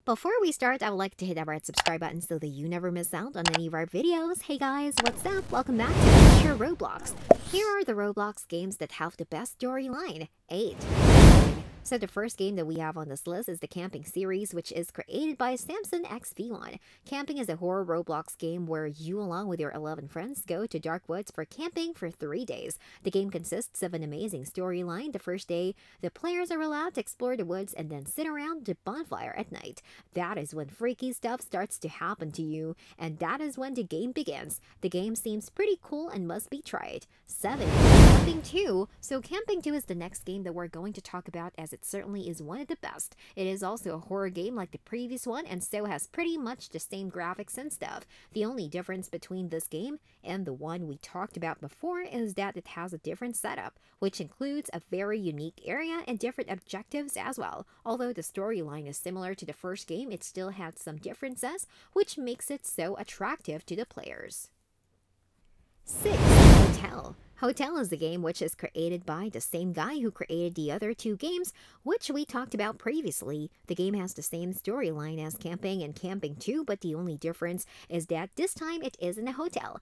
Before we start, I would like to hit that red subscribe button so that you never miss out on any of our videos. Hey guys, what's up? Welcome back to Future Roblox. Here are the Roblox games that have the best storyline. 8. So the first game that we have on this list is the Camping series, which is created by Samson XV1. Camping is a horror Roblox game where you, along with your 11 friends, go to dark woods for camping for 3 days. The game consists of an amazing storyline. The first day, the players are allowed to explore the woods and then sit around the bonfire at night. That is when freaky stuff starts to happen to you, and that is when the game begins. The game seems pretty cool and must be tried. 7. Camping 2. So Camping 2 is the next game that we're going to talk about, as it certainly is one of the best. It is also a horror game like the previous one, and so has pretty much the same graphics and stuff. The only difference between this game and the one we talked about before is that it has a different setup, which includes a very unique area and different objectives as well. Although the storyline is similar to the first game, it still has some differences, which makes it so attractive to the players. 6. Hotel. Hotel is the game which is created by the same guy who created the other two games, which we talked about previously. The game has the same storyline as Camping and Camping 2, but the only difference is that this time it is in a hotel.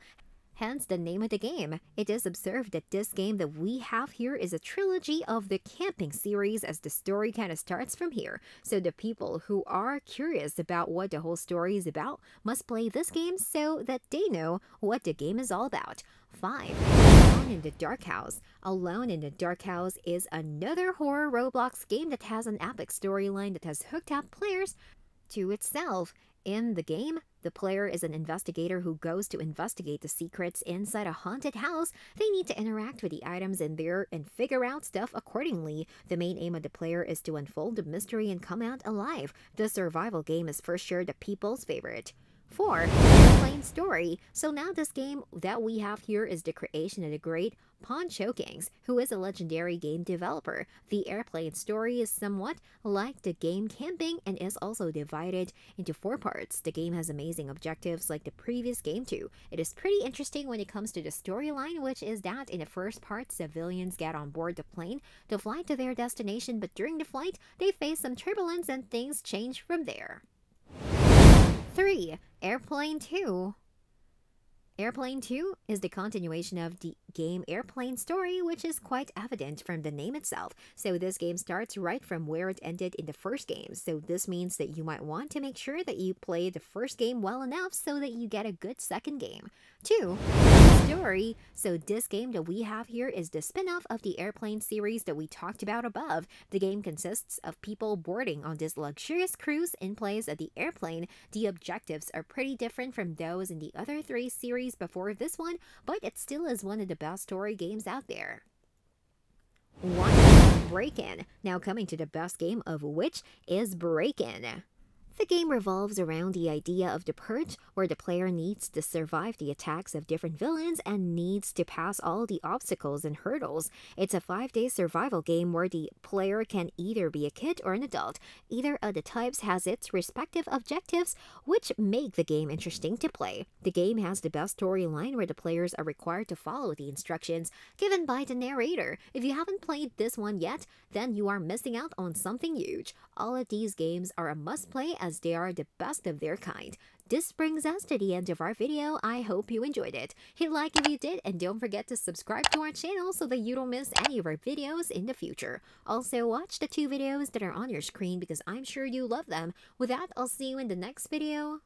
Hence the name of the game. It is observed that this game that we have here is a trilogy of the Camping series, as the story kind of starts from here. So the people who are curious about what the whole story is about must play this game so that they know what the game is all about. 5. Alone in the Dark House. Alone in the Dark House is another horror Roblox game that has an epic storyline that has hooked up players to itself. In the game, the player is an investigator who goes to investigate the secrets inside a haunted house. They need to interact with the items in there and figure out stuff accordingly. The main aim of the player is to unfold the mystery and come out alive. The survival game is for sure the people's favorite. 4. Airplane Story. So now this game that we have here is the creation of the great Poncho Kings, who is a legendary game developer. The Airplane Story is somewhat like the game Camping and is also divided into 4 parts. The game has amazing objectives like the previous game too. It is pretty interesting when it comes to the storyline, which is that in the first part, civilians get on board the plane to fly to their destination, but during the flight, they face some turbulence and things change from there. 3. Airplane 2. Airplane 2 is the continuation of the game Airplane Story, which is quite evident from the name itself. So this game starts right from where it ended in the first game. So this means that you might want to make sure that you play the first game well enough so that you get a good second game. 2. Story. So this game that we have here is the spin-off of the Airplane series that we talked about above. The game consists of people boarding on this luxurious cruise in place of the airplane. The objectives are pretty different from those in the other 3 series before this one, but it still is one of the best story games out there. 1. Break-In. Now coming to the best game of which is Break-In. The game revolves around the idea of the purge, where the player needs to survive the attacks of different villains and needs to pass all the obstacles and hurdles. It's a 5-day survival game where the player can either be a kid or an adult. Either of the types has its respective objectives, which make the game interesting to play. The game has the best storyline where the players are required to follow the instructions given by the narrator. If you haven't played this one yet, then you are missing out on something huge. All of these games are a must-play as they are the best of their kind. This brings us to the end of our video. I hope you enjoyed it. Hit like if you did, and don't forget to subscribe to our channel so that you don't miss any of our videos in the future. Also, watch the 2 videos that are on your screen because I'm sure you love them. With that, I'll see you in the next video.